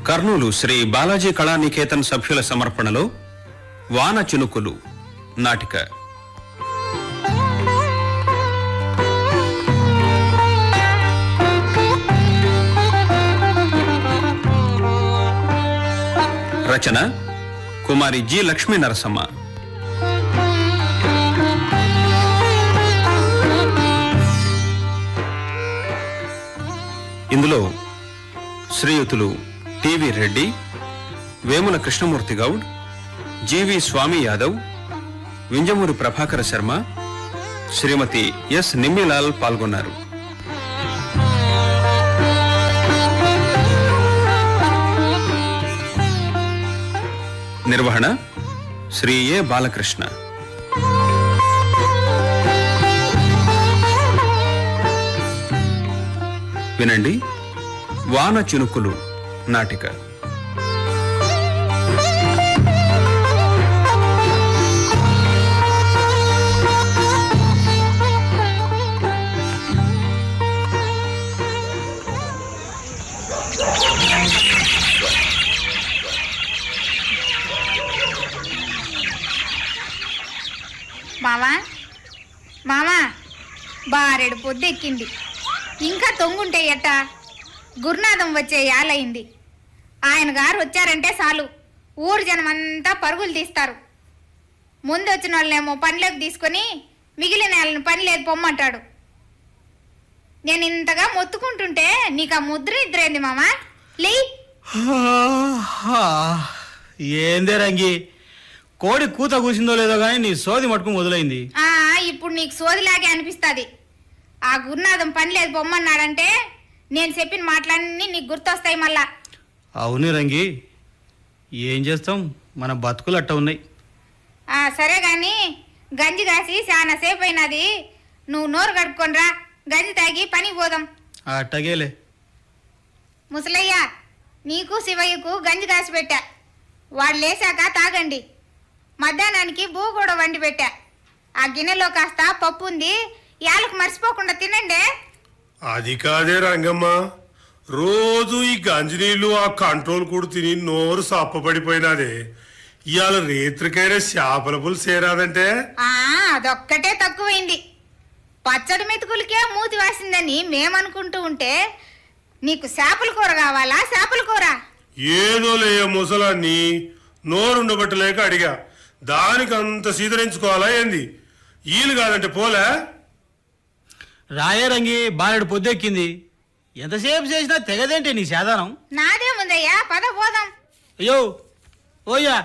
కర్నూలు శ్రీ బాలాజీ కళానికేతన్ సభ్యుల సమర్పణలో వాన చినుకులు నాటిక. రచన కుమారి జి లక్ష్మీ నరసమ్మ. ఇందులో శ్రీయుతులు టివి రెడ్డి, వేముల కృష్ణమూర్తి గౌడ్, జీవి స్వామి యాదవ్, వింజమూరి ప్రభాకర శర్మ, శ్రీమతి ఎస్ నిమ్మిలాల్ పాల్గొన్నారు. నిర్వహణ శ్రీ ఏ బాలకృష్ణ. వినండి వాన చినుకులు నాటిక. మామా మామా బారెడు పొద్దెక్కింది, ఇంకా తొంగుంటే ఎట్టా? గురునాథం వచ్చే యాలయింది. ఆయన గారు వచ్చారంటే చాలు ఊరు జనమంతా పరుగులు తీస్తారు. ముందు వచ్చిన వాళ్ళనేమో పనిలోకి తీసుకొని మిగిలిన వాళ్ళని పని లేదు పొమ్మంటాడు. నేను ఇంతగా మొత్తుకుంటుంటే నీకు ఆ ముద్ర నిద్రేంది మామా? లే ఏందే రంగి, కోడి కూత కూసిందో లేదో కానీ నీ సోది మటుకు మొదలైంది. ఇప్పుడు నీకు సోదిలాగే అనిపిస్తుంది. ఆ గురునాథం పని లేదు పొమ్మన్నాడంటే నేను చెప్పిన మాటలన్నీ నీకు గుర్తొస్తాయి మళ్ళా. అవును రంగి, ఏం చేస్తాం, మన బతుకులు అట్ట ఉన్నాయి. సరే గాని గంజి కాసి చాలా సేపు అయినది, నువ్వు నోరు కడుక్కొనిరా, గంజి తాగి పనికి పోదాం. అట్టగేలే. ముసలయ్య, నీకు శివయ్యకు గంజి కాసి పెట్టా, వాడు లేచాక తాగండి. మధ్యాహ్నానికి బూ కూడా వండి పెట్టా, ఆ గిన్నెలో కాస్త పప్పు ఉంది, యాలకు మర్చిపోకుండా తినండి. అది కాదే రంగమ్మ, రోజు ఈ గంజినీళ్ళు ఆ కంట్రోల్ కూడా తిని నోరు సప్పబడిపోయినదే. ఇవాళ రేత్రికైనా చేపల పులు చేరాదంటే అదొక్కటే తక్కువైంది. పచ్చడి మెతుకులకే మూతి వాసిందని మేమనుకుంటూ ఉంటే నీకు చేపల కూర కావాలా? చేపల కూర ఏదో లేయ ముసలాన్ని నోరుండబట్టలేక అడిగా, దానికి అంత సీదరించుకోవాలా ఏంది? ఈలు కాదంటే పోలే. రాయే రంగి, బాలెడు పొద్దెక్కింది, ఎంతసేపు చేసినా తెగదేంటే నీ సాధానం. నాదేముందయ్యా, పద పోదాం. అయ్యో ఓయ్యా,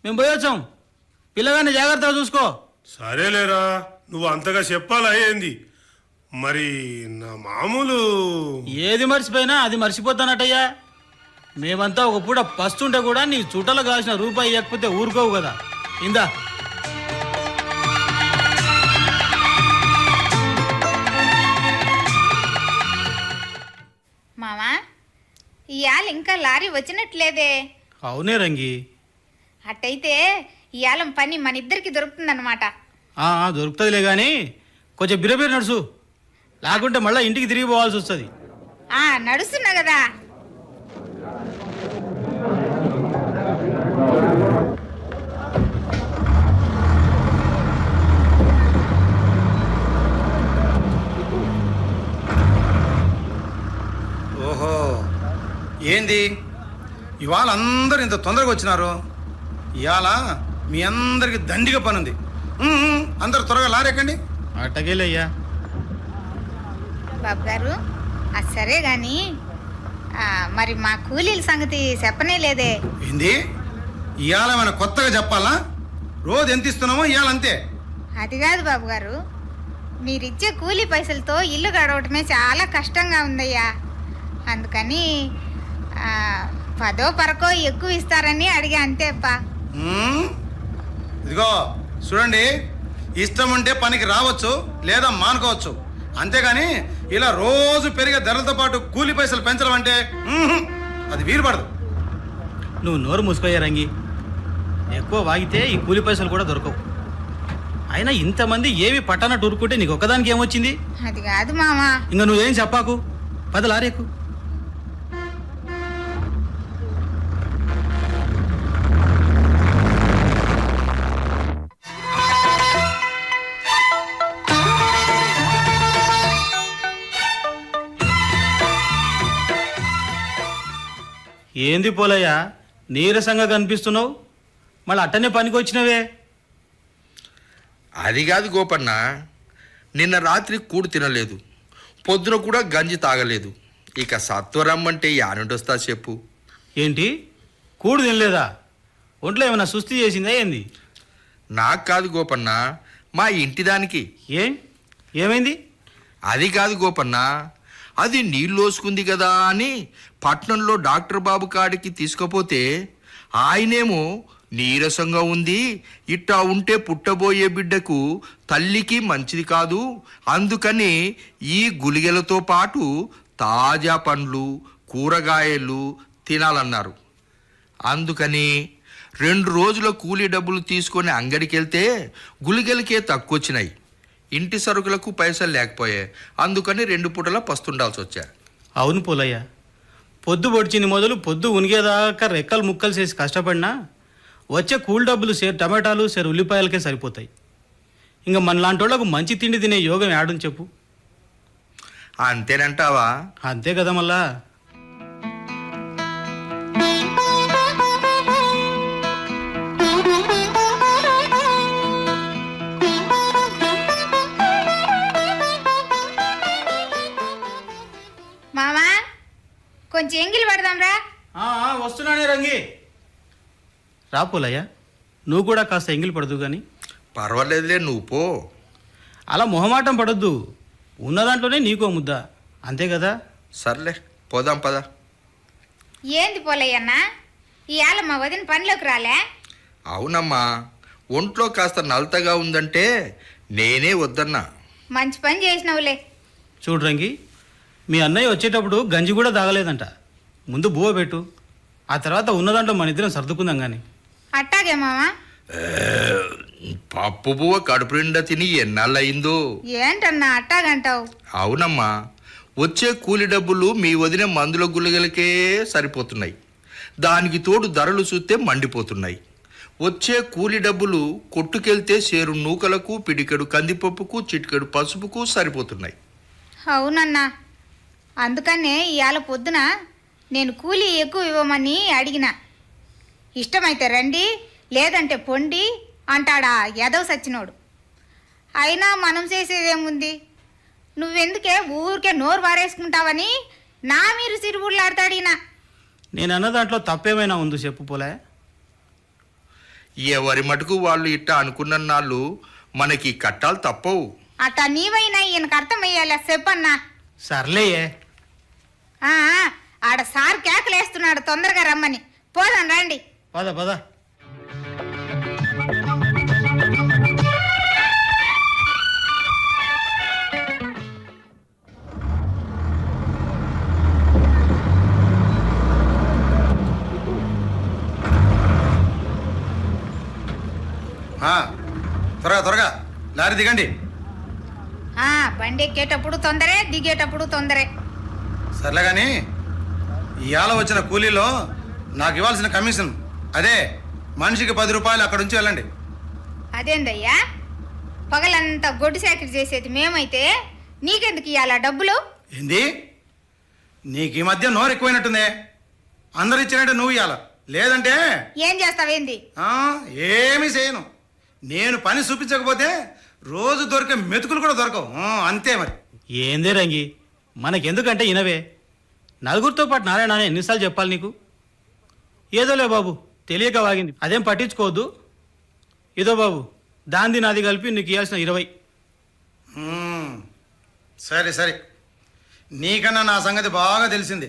మేము పోయొచ్చాం, పిల్లగాన్ని జాగ్రత్తగా చూసుకో. సరేలేరా, నువ్వు అంతగా చెప్పాలా ఏంది? మరి నా మామూలు ఏది మర్చిపోయినా అది మర్చిపోతానటయ్యా. మేమంతా ఒక పూట పస్తుంటే కూడా నీ చుట్టలు కాసిన రూపాయి ఇవ్వకపోతే ఊరుకోవు కదా. ఇందా మామా, ఇవాళ ఇంకా లారీ వచ్చినట్లేదే. అవునే రంగి. అట్టయితే ఇవాళ పని మన ఇద్దరికి దొరుకుతుందన్నమాట. దొరుకుతుందిలే కానీ కొంచెం బిరబిర నడుసు, లేకుంటే మళ్ళీ ఇంటికి తిరిగి పోవాల్సి వస్తుంది. నడుస్తున్నా కదా. ఓహో, ఏంది ఇవాళ అందరు ఇంత తొందరగా వచ్చినారు? ఇవాళ మీ అందరికి దండిగా పనుంది. అందరు త్వరగా లారెక్కండి. అట్టగేలయ్యా. బాబు గారు, సరే గాని మరి మా కూలీల సంగతి చెప్పనే లేదే. ఏంది ఇవాళ ఏమైనా కొత్తగా చెప్పాలా? రోజు ఎంత ఇస్తున్నామో ఇవాళ అంతే. అది కాదు బాబు గారు, మీరిచ్చే కూలీ పైసలతో ఇల్లు గడవటమే చాలా కష్టంగా ఉందయ్యా. అందుకని 10 పరకో ఎక్కువ ఇస్తారని అడిగా, అంతేప్ప. ఇదిగో చూడండి, ఇష్టం ఉంటే పనికి రావచ్చు, లేదా మానుకోవచ్చు, అంతేగాని ఇలా రోజు పెరిగే ధరలతో పాటు కూలి పైసలు పెంచడం అంటే అది వీలుపడదు. నువ్వు నోరు మూసుకోయా రంగి, ఎక్కువ వాగితే ఈ కూలి పైసలు కూడా దొరకవు. అయినా ఇంతమంది ఏమి పట్టనట్టు ఊరుకుంటే నీకు ఒక్కదానికి ఏమొచ్చింది? అది కాదు మామా. ఇంకా నువ్వేం చెప్పాకు, 10 లారీకు. ఏంది పోలయ్యా నీరసంగా కనిపిస్తున్నావు, మళ్ళీ అట్టనే పనికి వచ్చినవే. అది కాదు గోపన్న, నిన్న రాత్రి కూడు తినలేదు, పొద్దున కూడా గంజి తాగలేదు. ఇక సత్వరమ్మంటే యానుంటొస్తా చెప్పు. ఏంటి కూడు తినలేదా? ఒంట్లో ఏమైనా సుస్థి చేసిందా ఏంది? నాకు కాదు గోపన్న, మా ఇంటి దానికి. ఏమైంది? అది కాదు గోపన్న, అది నీళ్ళోసుకుంది కదా అని పట్నంలో డాక్టర్ బాబు కాడికి తీసుకుపోతే ఆయనేమో నీరసంగా ఉంది, ఇట్టా ఉంటే పుట్టబోయే బిడ్డకు తల్లికి మంచిది కాదు, అందుకని ఈ గుళిగలతో పాటు తాజా పండ్లు కూరగాయలు తినాలన్నారు. అందుకని 2 రోజుల కూలీ డబ్బులు తీసుకొని అంగడికి వెళ్తే గుళిగలకే తక్కువ వచ్చినాయి. ఇంటి సరుకులకు పైసలు లేకపోయాయి, అందుకని 2 పూటలా పస్తుండాల్సి వచ్చా. అవును పోలయ్య, పొద్దు పొడిచింది మొదలు పొద్దు ఉనిగేదాకా రెక్కలు ముక్కలు చేసి కష్టపడినా వచ్చే కూల్ డబ్బులు సేరు టమాటాలు సేరు ఉల్లిపాయలకే సరిపోతాయి. ఇంకా మనలాంటి వాళ్ళకు మంచి తిండి తినే యోగం యాడుని చెప్పు. అంతేనంటావా? అంతే కదా మళ్ళా. మావా కొంచెం ఎంగిలి పడదాంరా. వస్తున్నానే రంగి. రా పోలయ్య, నువ్వు కూడా కాస్త ఎంగిలి పడదు కానీ. పర్వాలేదులే, నువ్వు పో. అలా మొహమాటం పడొద్దు, ఉన్న దాంట్లోనే నీకో ముద్ద, అంతే కదా. సర్లే పోదాం పద. ఏంది పోలయ్యన్న, ఇవాళ మా వదిన పనిలోకి రాలే? అవునమ్మా, ఒంట్లో కాస్త నలతగా ఉందంటే నేనే వద్దన్నా. మంచి పని చేసినవులే. చూడు రంగి, మీ అన్నయ్య వచ్చేటప్పుడు గంజి కూడా తాగలేదంట. ముందు బువ్వ పెట్టు, ఆ తర్వాత ఉన్న దాంట్లో మన ఇద్దరం సర్దుకుందాం కానీ. అట్టాగే మావా. పప్పు బువ్వ కడుపు నిండా తిని ఎన్నాళ్ళయిందో. ఏంటన్నా అట్టాగంటావు? అవునమ్మా, వచ్చే కూలి డబ్బులు మీ వదిన మందుల గుళిగలకే సరిపోతున్నాయి, దానికి తోడు ధరలు చూస్తే మండిపోతున్నాయి. వచ్చే కూలి డబ్బులు కొట్టుకెళ్తే సేరు నూకలకు పిడికెడు కందిపప్పుకు చిటికెడు పసుపుకు సరిపోతున్నాయి. అవునన్నా, అందుకనే ఇవాళ పొద్దున నేను కూలీ ఎక్కువ ఇవ్వమని అడిగిన. ఇష్టమైతే రండి, లేదంటే పొండి అంటాడా ఎదవ సచ్చినోడు. అయినా మనం చేసేదేముంది, నువ్వెందుకే ఊరికే నోరు వారేసుకుంటావని నా మీరు సిరుగుళ్ళాడతాడినా. నేను అన్న దాంట్లో తప్పేమైనా ఉందో చెప్పు పోలే. ఎవరి మటుకు వాళ్ళు ఇట్ట అనుకున్న నాళ్ళు మనకి కట్టాలు తప్పవు. అట్టా నీవైనా ఈయనకు అర్థమయ్యేలా చెప్పన్నా. సర్లేయే. ఆడ సార్ కేకలేస్తున్నాడు, తొందరగా రమ్మని. పోదాం రండి. పద పద. త్వరగా త్వరగా లారీ దిగండి. బండి ఎక్కేటప్పుడు తొందరే, దిగేటప్పుడు తొందరే. సర్లే కానీ ఇవాళ వచ్చిన కూలీలో నాకు ఇవ్వాల్సిన కమిషన్ అదే, మనిషికి 10 రూపాయలు అక్కడ నుంచి వెళ్ళండి. అదేందయ్యా, పగలంతా గొడ్డు సేకరి చేసేది మేమైతే నీకెందుకు ఇవ్వాలా డబ్బులు? ఏంది, నీకు ఈ మధ్య నోరు ఎక్కువైనట్టుందే. అందరు ఇచ్చినట్టు నువ్వు ఇవ్వాల, లేదంటే ఏం చేస్తావేంది? ఏమీ చేయను. నేను పని చూపించకపోతే రోజు దొరికే మెతుకులు కూడా దొరకవు, అంతే మరి. ఏందే రంగి, మనకెందుకంటే ఇనవే. నలుగురితో పాటు నారాయణ ఎన్నిసార్లు చెప్పాలి నీకు? ఏదోలే బాబు, తెలియక వాగింది, అదేం పట్టించుకోవద్దు. ఇదో బాబు, దాంది నాది కలిపి నీకు ఇవ్వాల్సిన 20. సరే సరే, నీకన్నా నా సంగతి బాగా తెలిసింది.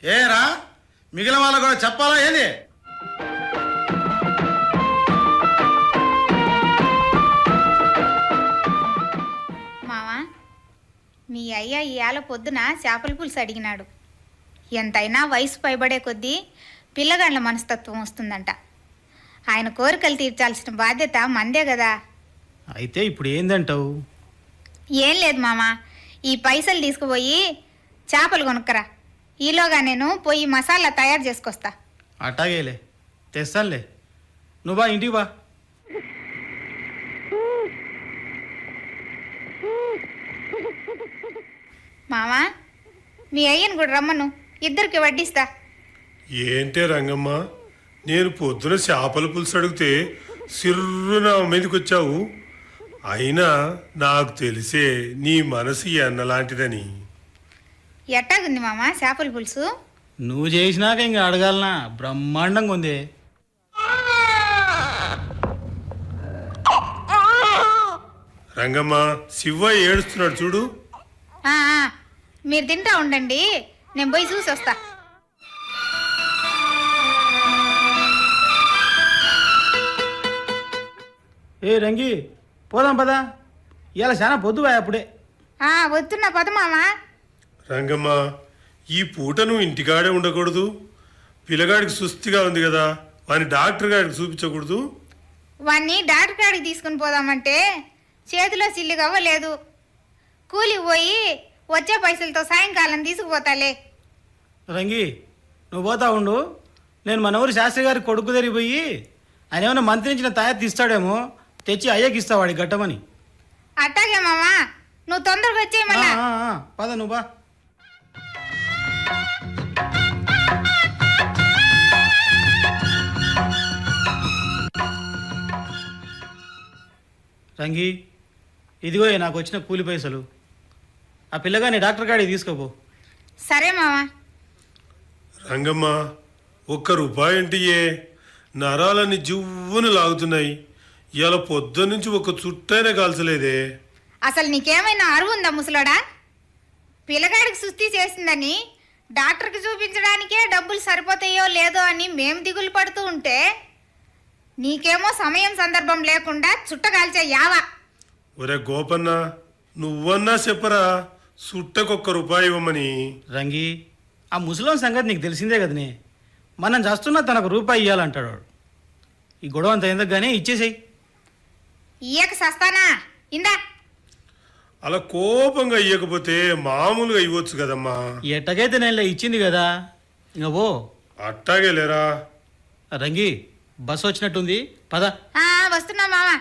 ఏరా, మిగిలిన వాళ్ళకు కూడా చెప్పాలా ఏంది? మావా, మీ అయ్య ఇవాళ పొద్దున చేపల పులుసు అడిగినాడు. ఎంతైనా వయసు పైబడే కొద్దీ పిల్లగాండ్ల మనస్తత్వం వస్తుందంట. ఆయన కోరికలు తీర్చాల్సిన బాధ్యత మందే కదా. అయితే ఇప్పుడు ఏందంటావు? ఏం లేదు మామ, ఈ పైసలు తీసుకుపోయి చేపలు కొనుక్కరా. ఈలోగా నేను పోయి మసాలా తయారు చేసుకొస్తా. అట్టాగేలే, తెస్తానులే. నువ్వు బా, ఇంటికి బా. మామా, మీ అయ్యను కూడా రమ్మను, ఇద్దరికి వడ్డిస్తా. ఏంటే రంగమ్మ, నేను పొద్దున చేపల పులుసు అడిగితే సిర్రున మీదకి వచ్చావు. అయినా నాకు తెలిసే నీ మనసు ఎన్నలాంటిదని. ఎట్టాగుంది మామ చేపల పులుసు? నువ్వు చేసినాక ఇంకా అడగాలనా? బ్రహ్మాండంగా ఉంది. రంగమ్మ, శివ ఏడుస్తున్నాడు చూడు. ఆ, ఆ, మీరు తింటా ఉండండి, నేను పోయి చూసి వస్తా. ఏ రంగి, పోదాం పదా, ఇలా చాలా పొద్దువా అప్పుడే. వస్తున్నా పద మామ. రంగమ్మ, ఈ పూట నువ్వు ఇంటికాడే ఉండకూడదు. పిల్లగాడికి సుస్థిగా ఉంది కదా, వాని డాక్టర్ గారికి చూపించకూడదు. వాణ్ణి డాక్టర్ కాడికి తీసుకుని పోదామంటే చేతిలో సిల్లు కవ్వలేదు. కూలికి పోయి వచ్చే పైసలతో సాయంకాలం తీసుకుపోతాలే. రంగి, నువ్వు పోతా ఉండు, నేను మన ఊరి శాస్త్రి గారి కొడుకు దగ్గరికి పోయి ఆయన ఏమైనా మంత్రించిన తాయెత్తు ఇస్తాడేమో, తెచ్చి అయ్యకి ఇస్తావాడి గట్టమని. అట్టాగే మామా, నువ్వు తొందరగా వచ్చే మళ్ళా. పద నువ్వు బా. రంగి, ఇదిగో నాకు వచ్చిన కూలి పైసలు. ఆ పిల్లగాని డాక్టర్ గాడికి తీసుకోపో. సరే మామా. రంగమ్మ, ₹1 ఇంటియే, నరాలన్నీ జివ్వును లాగుతున్నాయి. ఇవాళ పొద్దున్నుంచి ఒక చుట్టైనా కాల్చలేదే. అసలు నీకేమైనా అరువు ఉందా ముసలోడా? పిల్లగాడికి సుస్థి చేసిందని డాక్టర్కి చూపించడానికే డబ్బులు సరిపోతాయో లేదో అని మేము దిగులు పడుతూ ఉంటే నీకేమో సమయం సందర్భం లేకుండా చుట్టగాల్చే యావా. ఒరే గోపన్న, నువ్వన్నా చెప్పరా సుట్టకొ₹1 ఇవ్వమని. రంగి, ఆ ముసలం సంగతి నీకు తెలిసిందే కదనే. మనం చేస్తున్నా తనకు రూపాయి ఇవ్వాలంటాడు వాడు. ఈ గొడవ అంత ఎందుకు కానీ ఇచ్చేసేయి. ఇయ్యక సస్తానా? ఇందా. అలా కోపంగా ఇవ్వకపోతే మామూలుగా ఇవ్వచ్చు కదమ్మా. ఎట్టకైతే నేను ఇచ్చింది కదా, ఇంకా పో. అట్టాగే లేరా. రంగి, బస్సు వచ్చినట్టుంది, పద. వస్తున్నా మామా.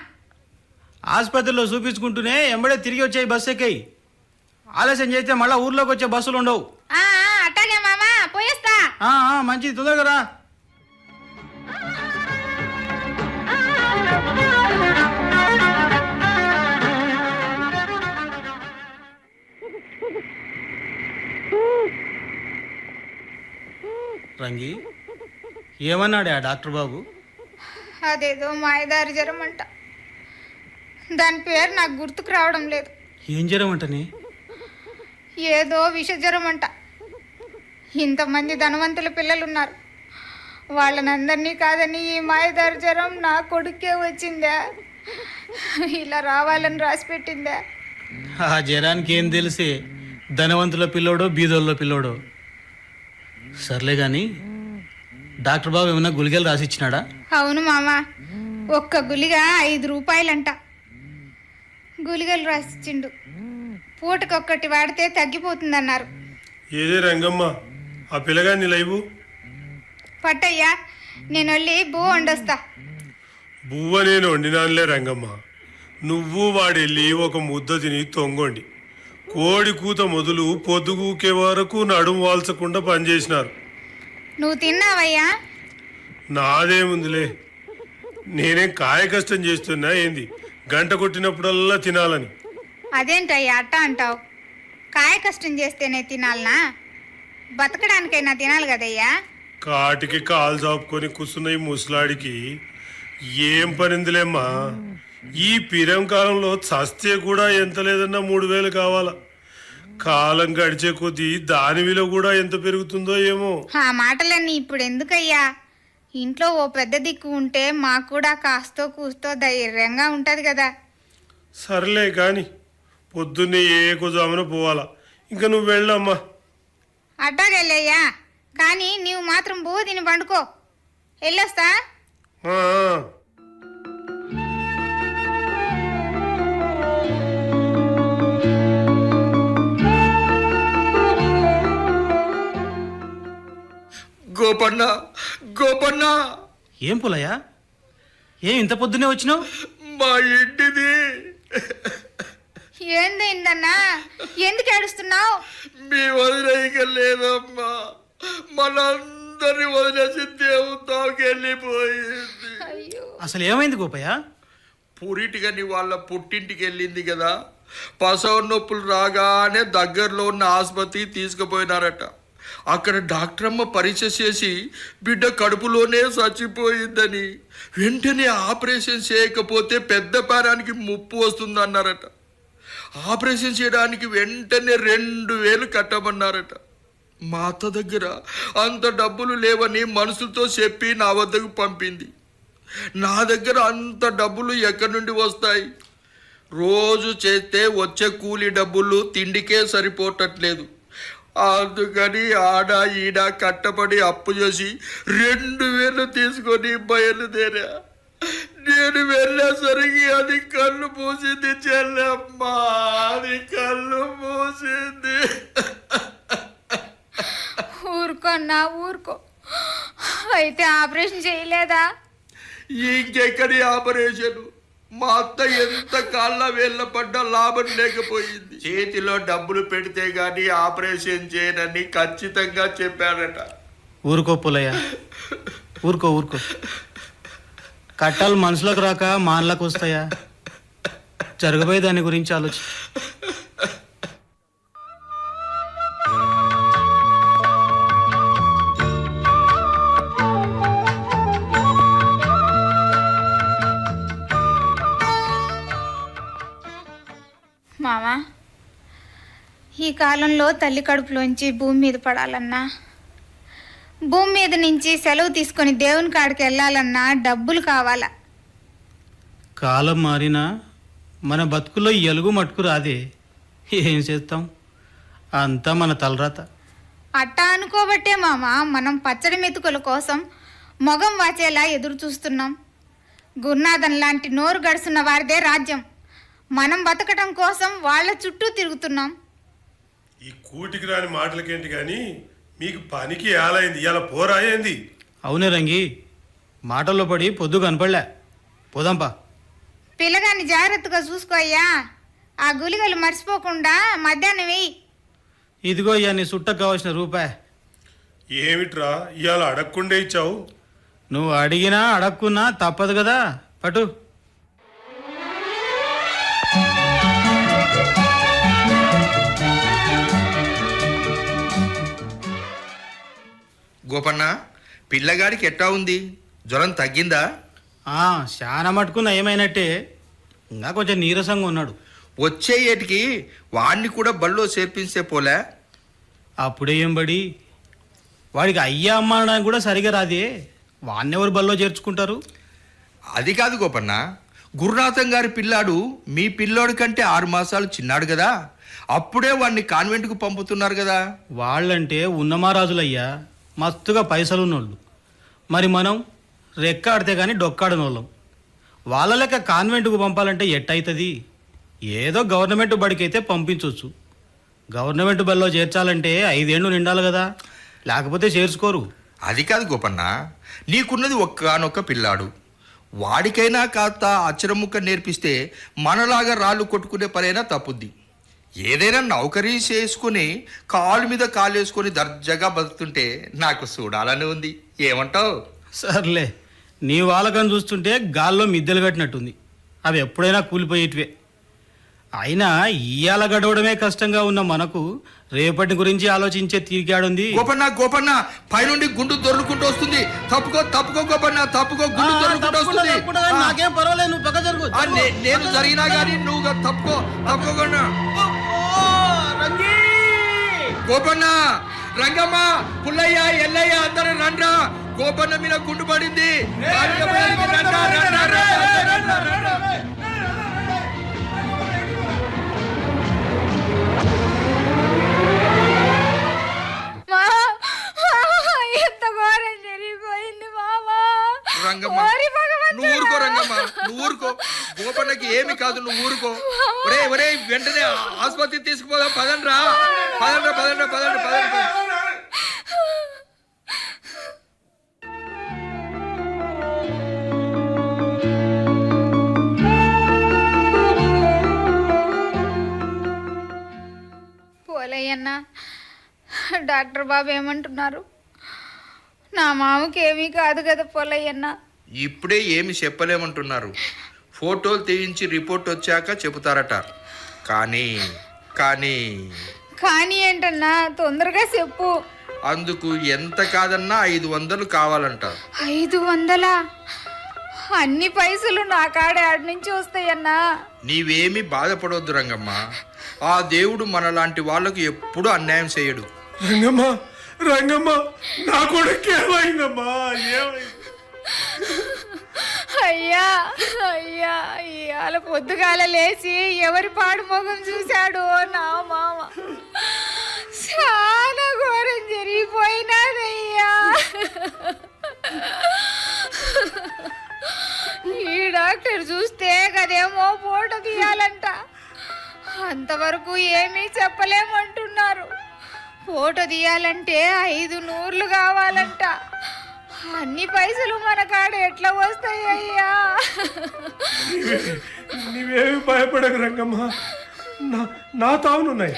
ఆసుపత్రిలో చూపించుకుంటూనే ఎంబడే తిరిగి వచ్చాయి బస్సు ఎక్కాయి. ఆలస్యం చేస్తే మళ్ళీ ఊర్లోకి వచ్చే బస్సులు ఉండవు. అట్టాగే మామా, పోయేస్తా. మంచిది, తొందరగా రా. రంగి, ఏమన్నాడే ఆ డాక్టర్ బాబు? అదేదో మాయదారి జ్వరం అంట. దాని పేరు నాకు గుర్తుకు రావడం లేదు. ఏం జ్వరం అంటనే? ఏదో విష జ్వరం అంట. ఇంతమంది ధనవంతుల పిల్లలున్నారు, వాళ్ళనందరినీ కాదని ఈ మాయదారి జ్వరం నా కొడుకే వచ్చిందా? ఇలా రావాలని రాసి పెట్టిందా? ఆ జ్వరానికి ఏం తెలిసే, ధనవంతుల పిల్లోడో బీదోళ్ళ పిల్లోడో. సర్లే కానీ డాక్టర్ బాబు ఏమన్నా గుళికలు రాసిచ్చినాడా? అవును మామ, ఒక్క గుళిక ₹5 గుళికలు రాసిచ్చిండు. పూటకొక్కటి వాడితే తగ్గిపోతుందన్నారు. ఏదే రంగమ్మ, ఆ పిల్లగాన్ని లైవు. పట్టయ్యా, నేను వెళ్ళి బువ్వ వండొస్తా. బువ్వ నేను వండినానులే రంగమ్మ. నువ్వు వాడెళ్ళి ఒక ముద్ద తిని తొంగండి. కోడి కూత మొదలు పొద్దుగూకే వరకు నడుము వాల్చకుండా పనిచేసినారు. నువ్వు తిన్నావయ్యా? నాదేముందిలే, నేనేం కాయ కష్టం చేస్తున్నా ఏంది, గంట కొట్టినప్పుడల్లా తినాలని. అదేంటయ్యా అట్ట అంటావు? కాయ కష్టం చేస్తేనే తినాలనా? బతకడానికైనా తినాలి కదయ్యా. కాటికి కాలు చాపుకొని కూర్చున్న ఈ ముసలాడికి ఏం పనిందిలేమ్మా. ఈ పిరం కాలంలో చస్తే కూడా ఎంత లేదన్నా 3000 కావాలా. కాలం గడిచే కొద్దీ దాని విలువ కూడా ఎంత పెరుగుతుందో ఏమో. ఆ మాటలన్నీ ఇప్పుడు ఎందుకయ్యా? ఇంట్లో ఓ పెద్ద దిక్కు ఉంటే మాకు కూడా కాస్తో కూస్తో ధైర్యంగా ఉంటుంది కదా. సర్లే కాని పొద్దున్నే ఏ కుజామున పోవాలా. ఇంకా నువ్వు వెళ్ళమ్మా. అట్టాగెళ్ళయ్యా, కానీ నీవు మాత్రం బువ్వ తిని పండుకో. వెళ్ళొస్తా. ఆ. గోపన్న, గోపన్న, ఏం పులయ్యా, ఏం ఇంత పొద్దునే వచ్చినావు? మా ఇంటిది ఏందన్నా, ఎందుకు ఏడుస్తున్నావు? మీ వదిలేక లేదమ్మా. మనందరం అందరిని వదిలేసి దేవుతాకి వెళ్ళిపోయింది. అసలు ఏమైంది గోపయ్య? పురిటిగని వాళ్ళ పుట్టింటికి వెళ్ళింది కదా, ప్రసవ నొప్పులు రాగానే దగ్గరలో ఉన్న ఆసుపత్రికి తీసుకుపోయినారట. అక్కడ డాక్టర్ అమ్మ పరీక్ష చేసి బిడ్డ కడుపులోనే చచ్చిపోయిందని, వెంటనే ఆపరేషన్ చేయకపోతే పెద్ద పేరానికి ముప్పు వస్తుంది అన్నారట. ఆపరేషన్ చేయడానికి వెంటనే 2000 కట్టమన్నారట. మా అత్త దగ్గర అంత డబ్బులు లేవని మనుషులతో చెప్పి నా వద్దకు పంపింది. నా దగ్గర అంత డబ్బులు ఎక్కడి నుండి వస్తాయి? రోజు చేస్తే వచ్చే కూలి డబ్బులు తిండికే సరిపోవట్లేదు. అందుకని ఆడ ఈడ కట్టబడి అప్పు చేసి 2000 తీసుకొని బయలుదేరా. నేను వెళ్ళేసరికి అది కళ్ళు మూసింది చెల్లెమ్మా, అది కళ్ళు మూసింది. ఊరుకోన్నా ఊరుకో. అయితే ఆపరేషన్ చేయలేదా? ఇంకెక్కడి ఆపరేషన్? మా అత్త ఎంత కాళ్ళ వేళ్ళ పడ్డా లాభం లేకపోయింది. చేతిలో డబ్బులు పెడితే గాని ఆపరేషన్ చేయనని ఖచ్చితంగా చెప్పారట. ఊరుకో పుల్లయ్య, ఊరుకో ఊరుకో. కట్టాలు మనసులోకి రాక మానలకు వస్తాయా? జరగబోయే దాని గురించి ఆలోచి. మావా, ఈ కాలంలో తల్లి కడుపులోంచి భూమి మీద పడాలన్నా, భూమి మీద నుంచి సెలవు తీసుకొని దేవుని కాడికి వెళ్ళాలన్నా డబ్బులు కావాలా? కాలం మారినా మన బతుకులో ఎలుగు మట్టుకు రాదే. ఏం చేస్తాం, అంతా మన తలరాత. అట్టా అనుకోబట్టే మామ మనం పచ్చడి మెతుకుల కోసం మొగం వాచేలా ఎదురు చూస్తున్నాం. గురునాథన్ లాంటి నోరు గడుస్తున్న వారిదే రాజ్యం. మనం బతకటం కోసం వాళ్ళ చుట్టూ తిరుగుతున్నాం. ఈ కూటికి రాని మాటలకేంటి కానీ మీకు పనికి ఏలైంది, ఇలా పోరాయింది. అవునే రంగి, మాటల్లో పడి పొద్దు కనపడలే. పోదాంపా. పిల్లగాన్ని జాగ్రత్తగా చూసుకోయ్యా. ఆ గులిగలు మర్చిపోకుండా మధ్యాహ్నం వెయ్యి. ఇదిగో ఇయ్యా నీ సుట్టకు కావాల్సిన రూపాయి. ఏమిట్రా ఇవాళ అడగకుండా ఇచ్చావు? నువ్వు అడిగినా అడక్కున్నా తప్పదు కదా, పటు. గోపన్న, పిల్లగాడికి ఎట్టా ఉంది? జ్వరం తగ్గిందా? చాలా మటుకు నయమైనట్టే, ఇంకా కొంచెం నీరసంగా ఉన్నాడు. వచ్చే ఏటికి వాడిని కూడా బళ్ళో చేర్పిస్తే పోలే? అప్పుడే ఏం బడి, వాడికి అయ్యా అమ్మ అనడానికి కూడా సరిగా రాదే. వాడినెవరు బల్లో చేర్చుకుంటారు? అది కాదు గోపన్న, గురునాథం గారి పిల్లాడు మీ పిల్లోడి కంటే 6 మాసాలు చిన్నాడు కదా, అప్పుడే వాడిని కాన్వెంట్కు పంపుతున్నారు కదా. వాళ్ళంటే ఉన్నమారాజులయ్యా, మస్తుగా పైసలున్నోళ్ళు. మరి మనం రెక్కాడితే కానీ డొక్కాడనోళ్ళం. వాళ్ళ లెక్క కాన్వెంట్కు పంపాలంటే ఎట్టయితుంది? ఏదో గవర్నమెంట్ బడికైతే పంపించవచ్చు. గవర్నమెంట్ బడిలో చేర్చాలంటే 5 ఏళ్ళు నిండాలి కదా, లేకపోతే చేర్చుకోరు. అది కాదు గోపన్న, నీకున్నది ఒక్కనొక్క పిల్లాడు. వాడికైనా కాస్త అచ్చరముక్క నేర్పిస్తే మనలాగా రాళ్ళు కొట్టుకునే పనైనా తప్పుద్ది. ఏదైనా నౌకరీ చేసుకుని కాలు మీద కాలు వేసుకొని దర్జాగా బతుకుతుంటే నాకు చూడాలని ఉంది. ఏమంటావు? సర్లే, నీ వాళ్ళకం చూస్తుంటే గాల్లో మిద్దెలు కట్టినట్టుంది. అవి ఎప్పుడైనా కూలిపోయేటివే. అయినా ఇయ్యాల గడవడమే కష్టంగా ఉన్న మనకు రేపటి గురించి ఆలోచించే తీరికాడుంది. గోపన్న గోపన్న, పైనుండి గుండు దొర్లుకుంటూ వస్తుంది. తప్పుకో తప్పుకో గోపన్న, తప్పుకో, గుండు దొర్లుకుంటూ వస్తుంది. నాకేం పర్వాలేదు, నువ్వు పక్క జరుగు. నేను జరిగినా కానీ నువ్వు తప్పుకో తప్పుకోకుండా. గోపన్న, రంగమ్మ, పుల్లయ్య, ఎల్లయ్య అందరూ రండ్రా. గోపన్న మీద గుండు పడింది. ఎంత ఘోరం జరిగిపోయింది మామా. రంగమ్మ, నువ్వు ఊరుకో. రంగమ్మ, నువ్వు ఊరుకో. గోపన్నకి ఏమి కాదు, నువ్వు ఊరుకో. ఒరే ఒరే, వెంటనే ఆసుపత్రికి తీసుకుపోదాం. పదండ్రా పదండ్రా పదండ్రా పదండ్రా పదండ్రా. పోలయ్యన్న, డాక్టర్ బాబు ఏమంటున్నారు? నా మామకి ఏమీ కాదు కదా పొలయ్యన్న. ఇప్పుడే ఏమి చెప్పలేమంటున్నారు. ఫోటోలు తీయించి రిపోర్ట్ వచ్చాక చెబుతారట. కానీ కానీ కానీ ఏంటన్నా, తొందరగా చెప్పు. అందుకు ఎంత కాదన్నా 500 కావాలంట. 500? అన్ని పైసలు నా కాడ ఆడి నుంచి వస్తాయన్నా. నీవేమీ బాధపడొద్దు రంగమ్మ. ఆ దేవుడు మనలాంటి వాళ్ళకు ఎప్పుడూ అన్యాయం చేయడు. రంగమ్మ, రంగమ్మ, నా కొడుకు ఏమైందమ్మా? ఏమైంది? అయ్యా అయ్యా, ఇవాళ పొద్దుగాల లేచి ఎవరి పాడు మొగం చూశాడు నా మామ. చాలా ఘోరం జరిగిపోయినాదయ్యా. ఈ డాక్టర్ చూస్తే కదేమో ఫోటో తీయాలంట. అంతవరకు ఏమీ చెప్పలేమంటున్నారు. ఫోటో తీయాలంటే 500 కావాలంట. అన్ని పైసలు మన కాడ ఎట్లా వస్తాయ్యా? నీవేమి భయపడకు రంగమ్మ, నా తావునున్నాయి.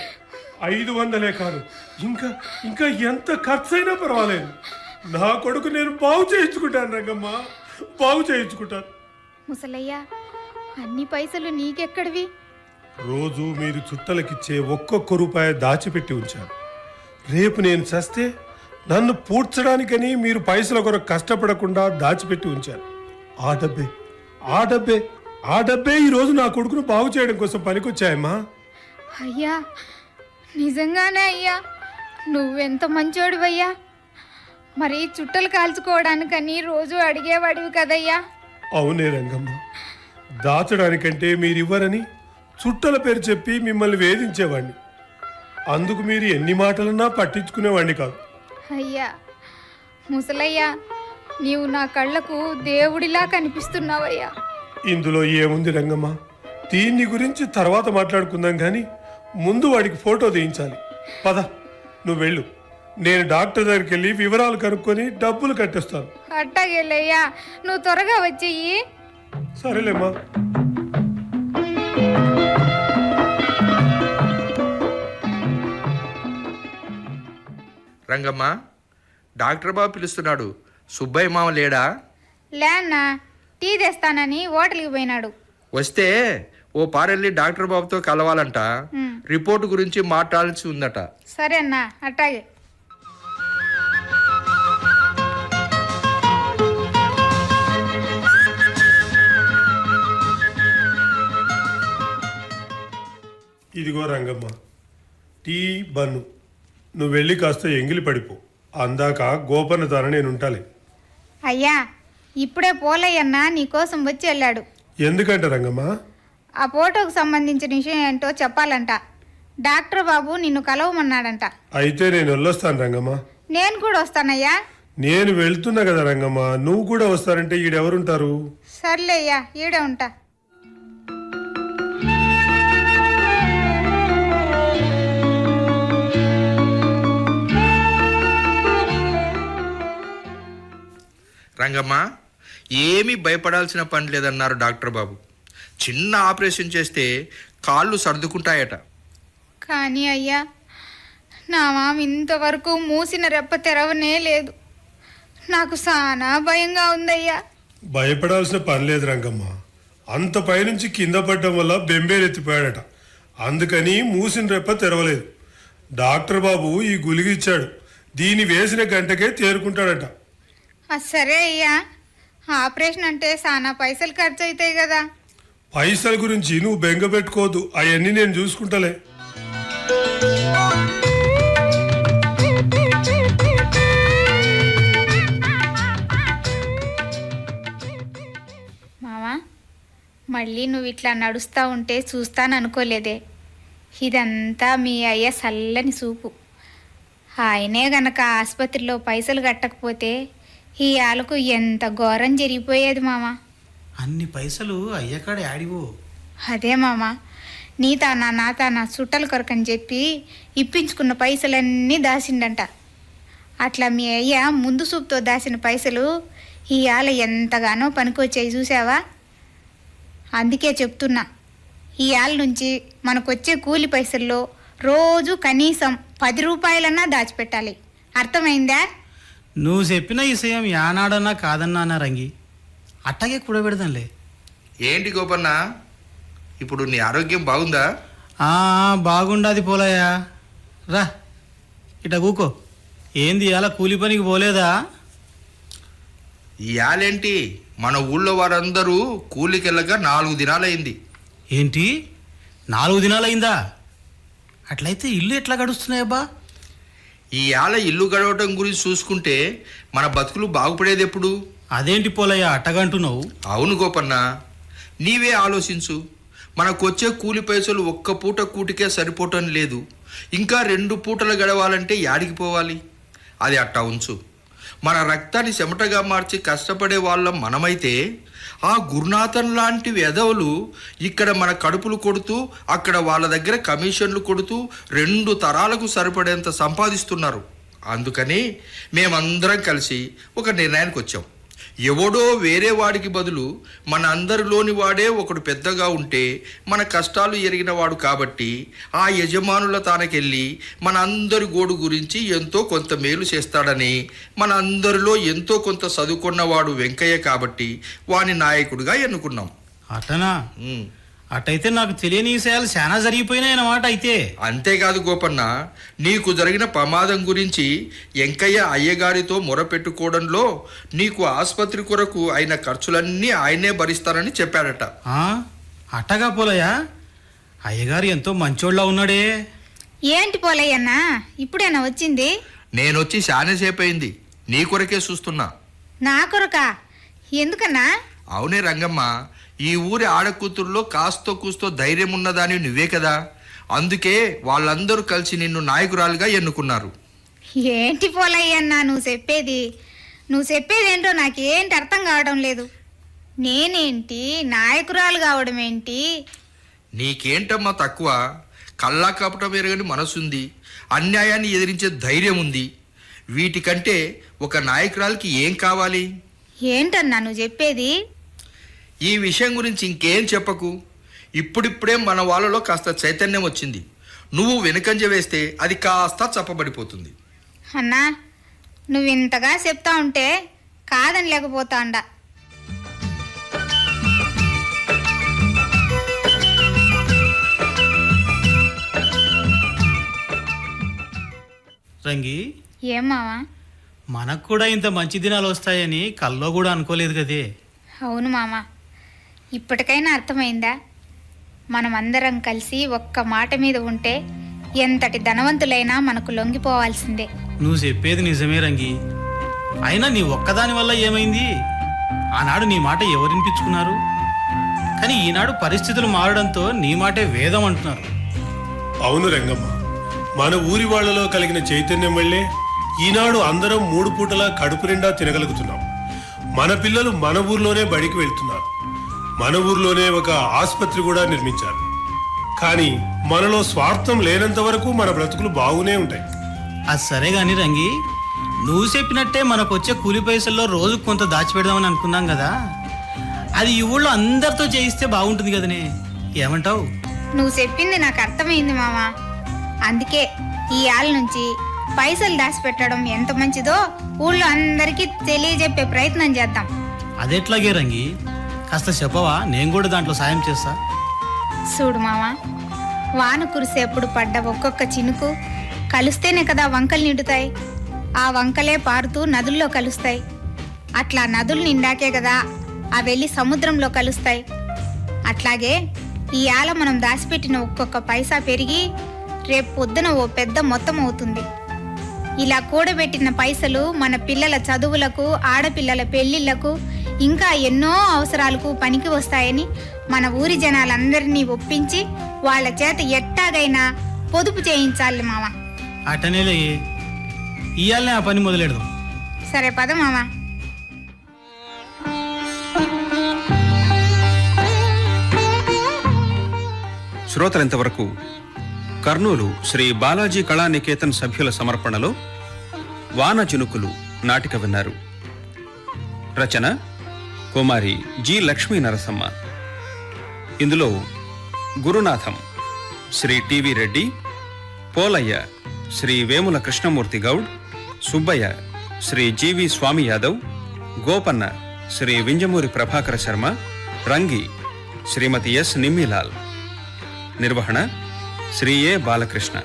500 కాదు, ఇంకా ఇంకా ఎంత ఖర్చు అయినా పర్వాలేదు. నా కొడుకు నేను బాగు చేయించుకుంటాను రంగమ్మ, బాగు చేయించుకుంటాను. ముసలయ్య, అన్ని పైసలు నీకెక్కడివి? రోజు మీరు చుట్టలకిచ్చే ఒక్కొక్క రూపాయి దాచిపెట్టి ఉంచాను. రేపు నేను చస్తే నన్ను పూడ్చడానికని మీరు పైసల కొరకు కష్టపడకుండా దాచిపెట్టి ఉంచాను. ఆ డబ్బే ఈరోజు నా కొడుకును బాగు చేయడం కోసం పనికొచ్చాయమ్మా. అయ్యా, నిజంగానే అయ్యా, నువ్వెంత మంచోడివయ్యా. మరి చుట్టలు కాల్చుకోవడానికని రోజు అడిగేవాడివి కదయ్యా. అవునే రంగమ్మ, దాచడానికంటే మీరివ్వరని చుట్టల పేరు చెప్పి మిమ్మల్ని వేధించేవాడిని. అందుకు మీరు ఎన్ని మాటలన్నా పట్టించుకునేవాడిని కాదు. అయ్యా ముసలయ్యా, నీవు నా కళ్ళకు దేవుడిలా కనిపిస్తున్నావయ్యా. ఇందులో ఏముంది రంగమ్మ, దీన్ని గురించి తర్వాత మాట్లాడుకుందాం కానీ ముందు వాడికి ఫోటో తీయించాలి. పద, నువ్వు వెళ్ళు. నేను డాక్టర్ దగ్గరికి వెళ్ళి వివరాలు కనుక్కొని డబ్బులు కట్టేస్తాను. అట్టాగేలయ్యా, నువ్వు త్వరగా వచ్చేయి. సరేలేమ్మా. రంగమ్మ, డాక్టర్ బాబు పిలుస్తున్నాడు. సుబ్బయ్య మామ లేడా? లేన్నా, టీ తెస్తానని హోటల్కి పోయినాడు. వస్తే ఓ పారెళ్ళి డాక్టర్ బాబుతో కలవాలంట. రిపోర్టు గురించి మాట్లాడాల్సి ఉందట. సరే అన్నా, అట్టాగే. ఇదిగో రంగమ్మ, టీ బన్ను. నువ్వు వెళ్ళి కాస్త ఎంగిలి పడిపో. అందాక గోపన్న తాన నేను ఉంటాలి. అయ్యా, ఇప్పుడే పోలయ్యన్న నీకోసం వచ్చి వెళ్ళాడు. ఎందుకంటే రంగమ్మ, ఆ ఫోటోకు సంబంధించిన విషయం ఏంటో చెప్పాలంట. డాక్టర్ బాబు నిన్ను కలవమన్నాడంట. అయితే నేను వెళ్ళొస్తాను రంగమ్మ. నేను కూడా వస్తానయ్యా. నేను వెళ్తున్నా కదా రంగమ్మ, నువ్వు కూడా వస్తారంటే ఈడెవరుంటారు? సర్లే అయ్యా, ఈడే ఉంటా. రంగమ్మ, ఏమీ భయపడాల్సిన పని లేదన్నారు డాక్టర్ బాబు. చిన్న ఆపరేషన్ చేస్తే కాళ్ళు సర్దుకుంటాయట. కానీ అయ్యా, నా మామ ఇంతవరకు మూసిన రెప్ప తెరవనే లేదు. నాకు చాలా భయంగా ఉందయ్యా. భయపడాల్సిన పని లేదు రంగమ్మ. అంత పైనుంచి కింద పడ్డం వల్ల బెంబేలెత్తిపోయాడట. అందుకని మూసిన రెప్ప తెరవలేదు. డాక్టర్ బాబు ఈ గుళిక ఇచ్చాడు. దీన్ని వేసిన గంటకే తేరుకుంటాడట. సరే అయ్యా, ఆపరేషన్ అంటే చాలా పైసలు ఖర్చు అవుతాయి కదా. పైసల గురించి నువ్వు బెంగ పెట్టుకోవద్దు, అవన్నీ నేను చూసుకుంటలే. మావా, మళ్ళీ నువ్వు ఇట్లా నడుస్తూ ఉంటే చూస్తాననుకోలేదే. ఇదంతా మీ అయ్య చల్లని చూపు. ఆయనే గనక ఆసుపత్రిలో పైసలు కట్టకపోతే ఈ ఆలకు ఎంత ఘోరం జరిగిపోయేది మామ. అన్ని పైసలు అయ్యకాడే ఆడివో. అదే మామ, నీ తానా నా తానా చుట్టల కొరకని చెప్పి ఇప్పించుకున్న పైసలన్నీ దాసిండంట. అట్లా మీ అయ్య ముందు చూపుతో దాసిన పైసలు ఈ ఆల ఎంతగానో పనికొచ్చాయి చూసావా. అందుకే చెప్తున్నా, ఈ ఆల నుంచి మనకొచ్చే కూలి పైసల్లో రోజు కనీసం 10 రూపాయలన్నా దాచిపెట్టాలి. అర్థమైందా? నువ్వు చెప్పిన విషయం యానాడన్నా కాదన్నా అన్న రంగి అట్టాగే కూడబెడదాంలే. ఏంటి గోపన్న, ఇప్పుడు నీ ఆరోగ్యం బాగుందా? బాగుండాది పోలయ్యా. రా ఇట కూకో. ఏంది అలా కూలి పనికి పోలేదా? ఇయాలేంటి, మన ఊళ్ళో వారందరూ కూలికెళ్ళగా 4 దినాలైంది. ఏంటి 4 దినాలైందా? అట్లయితే ఇల్లు ఎట్లా గడుస్తున్నాయబ్బా? ఇయాల ఇల్లు గడవటం గురించి చూసుకుంటే మన బతుకులు బాగుపడేది ఎప్పుడు? అదేంటి పోలయ్యా అట్టగంటున్నావు? అవును గోపన్న, నీవే ఆలోచించు. మనకొచ్చే కూలి పైసలు ఒక్క పూట కూటికే సరిపోవటం లేదు. ఇంకా 2 పూటలు గడవాలంటే యాడికి పోవాలి? అది అట్టా ఉంచు. మన రక్తాన్ని చెమటగా మార్చి కష్టపడే వాళ్ళం మనమైతే ఆ గురునాథన్ లాంటి వెధవులు ఇక్కడ మన కడుపులు కొడుతూ అక్కడ వాళ్ళ దగ్గర కమిషన్లు కొడుతూ 2 తరాలకు సరిపడేంత సంపాదిస్తున్నారు. అందుకని మేమందరం కలిసి ఒక నిర్ణయానికి వచ్చాం. ఎవడో వేరే వాడికి బదులు మన అందరిలోని వాడే ఒకడు పెద్దగా ఉంటే మన కష్టాలు ఎరిగిన వాడు కాబట్టి ఆ యజమానుల తానకెళ్ళి మన అందరి గోడు గురించి ఎంతో కొంత మేలు చేస్తాడని, మన అందరిలో ఎంతో కొంత చదువుకున్నవాడు వెంకయ్య కాబట్టి వాని నాయకుడిగా ఎన్నుకున్నాం. అట్టనా? అట్టయితే నాకు తెలియని విషయాలు చాలా జరిగిపోయినాయి అన్నమాట. అయితే అంతేకాదు గోపన్న, నీకు జరిగిన ప్రమాదం గురించి వెంకయ్య అయ్యగారితో మొరపెట్టుకోవడంలో నీకు ఆసుపత్రి కొరకు అయిన ఖర్చులన్నీ ఆయనే భరిస్తారని చెప్పాడట. అట్టగా పోలయ్యా? అయ్యగారు ఎంతో మంచోళ్ళ ఉన్నాడే. ఏంటి పోలయ్యన్నా ఇప్పుడేనా వచ్చింది? నేనొచ్చి చాలాసేపు అయింది. నీ కొరకే చూస్తున్నా. నా కొరకా? ఎందుకన్నా? అవునే రంగమ్మ, ఈ ఊరి ఆడకూతుర్లో కాస్తో కూస్తో ధైర్యం ఉన్నదాని నువ్వే కదా. అందుకే వాళ్ళందరూ కలిసి నిన్ను నాయకురాలుగా ఎన్నుకున్నారు. ఏంటి పోలయ్యన్నా నువ్వు చెప్పేదేంటో నాకేంటి అర్థం కావడం లేదు. నేనేంటి నాయకురాలు కావడం ఏంటి? నీకేంటమ్మా తక్కువ? కల్లా కపటం ఎరగని మనసుంది, అన్యాయాన్ని ఎదిరించే ధైర్యం ఉంది. వీటికంటే ఒక నాయకురాలకి ఏం కావాలి? ఏంటన్నా నువ్వు చెప్పేది? ఈ విషయం గురించి ఇంకేం చెప్పకు. ఇప్పుడిప్పుడే మన వాళ్ళలో కాస్త చైతన్యం వచ్చింది. నువ్వు వెనుకంజ వేస్తే అది కాస్త చప్పబడిపోతుంది. అన్నా నువ్వు ఇంతగా చెప్తా ఉంటే కాదని లేకపోతాండా. రంగి, ఏం మావా? మనకు కూడా ఇంత మంచి దినాలు వస్తాయని కల్లో కూడా అనుకోలేదు కదే. అవును మామ, ఇప్పటికైనా అర్థమైందా? మనం అందరం కలిసి ఒక్క మాట మీద ఉంటే ఎంతటి ధనవంతులైనా మనకు లొంగిపోవాల్సిందే. నువ్వు చెప్పేది నిజమే రంగి. అయినా నీ ఒక్కదాని వల్ల ఏమైంది? ఆనాడు నీ మాట ఎవరినిపించుకున్నారు? కానీ ఈనాడు పరిస్థితులు మారడంతో నీ మాటే వేదం అంటున్నారు. అవును రంగమ్మ, మన ఊరి వాళ్లలో కలిగిన చైతన్యం వల్లే ఈనాడు అందరం 3 పూటలా కడుపు నిండా తినగలుగుతున్నాం. మన పిల్లలు మన ఊర్లోనే బడికి వెళ్తున్నారు. మన ఊర్లోనే ఒక ఆసుపత్రి కూడా నిర్మించారు. కానీ మనలో స్వార్థం లేనంత వరకు మన బ్రతుకులు బాగునే ఉంటాయి. అది సరే గాని రంగి, నువ్వు చెప్పినట్టే మనకు వచ్చే కూలి పైసల్లో రోజు కొంత దాచిపెడదామని అనుకున్నాం కదా. అది ఈ ఊళ్ళో అందరితో చేయిస్తే బాగుంటుంది కదనే, ఏమంటావు? నువ్వు చెప్పింది నాకు అర్థమైంది మామ. అందుకే ఈ ఏళ్ళ నుంచి పైసలు దాచిపెట్టడం ఎంత మంచిదో ఊళ్ళో అందరికీ తెలియజెప్పే ప్రయత్నం చేద్దాం. అదెట్లాగే రంగి, కాస్త చెప్పవా? నేను కూడా దాంట్లో సాయం చేస్తా. చూడు మామ, వాన కురిసేప్పుడు పడ్డ ఒక్కొక్క చినుకు కలుస్తేనే కదా వంకలు నిండుతాయి. ఆ వంకలే పారుతూ నదుల్లో కలుస్తాయి. అట్లా నదులు నిండాకే కదా ఆ వెళ్ళి సముద్రంలో కలుస్తాయి. అట్లాగే ఈ ఏళ మనం దాచిపెట్టిన ఒక్కొక్క పైసా పెరిగి రేపు పొద్దున ఓ పెద్ద మొత్తం అవుతుంది. ఇలా కూడబెట్టిన పైసలు మన పిల్లల చదువులకు, ఆడపిల్లల పెళ్లిళ్లకు, ఇంకా ఎన్నో అవసరాలకు పనికి వస్తాయని మన ఊరి జనాలందరినీ ఒప్పించి వాళ్ళ చేత ఎట్టాగైనా పొదుపు చేయించాలి మామ. అటనేలే, ఇయాలనే ఆ పని మొదలెడదాం. సరే పద మామ. శ్రోతలంతవరకు కర్నూలు శ్రీ బాలాజీ కళానికేతన్ సభ్యుల సమర్పణలో వాన చినుకులు నాటిక విన్నారు. రచన కుమారి జి లక్ష్మీ నరసమ్మ. ఇందులో గురునాథం శ్రీ టివి రెడ్డి, పోలయ్య శ్రీ వేముల కృష్ణమూర్తి గౌడ్, సుబ్బయ్య శ్రీ జీవి స్వామి యాదవ్, గోపన్న శ్రీ వింజమూరి ప్రభాకర శర్మ, రంగి శ్రీమతి ఎస్ నిమ్మిలాల్. నిర్వహణ శ్రీ ఏ బాలకృష్ణ.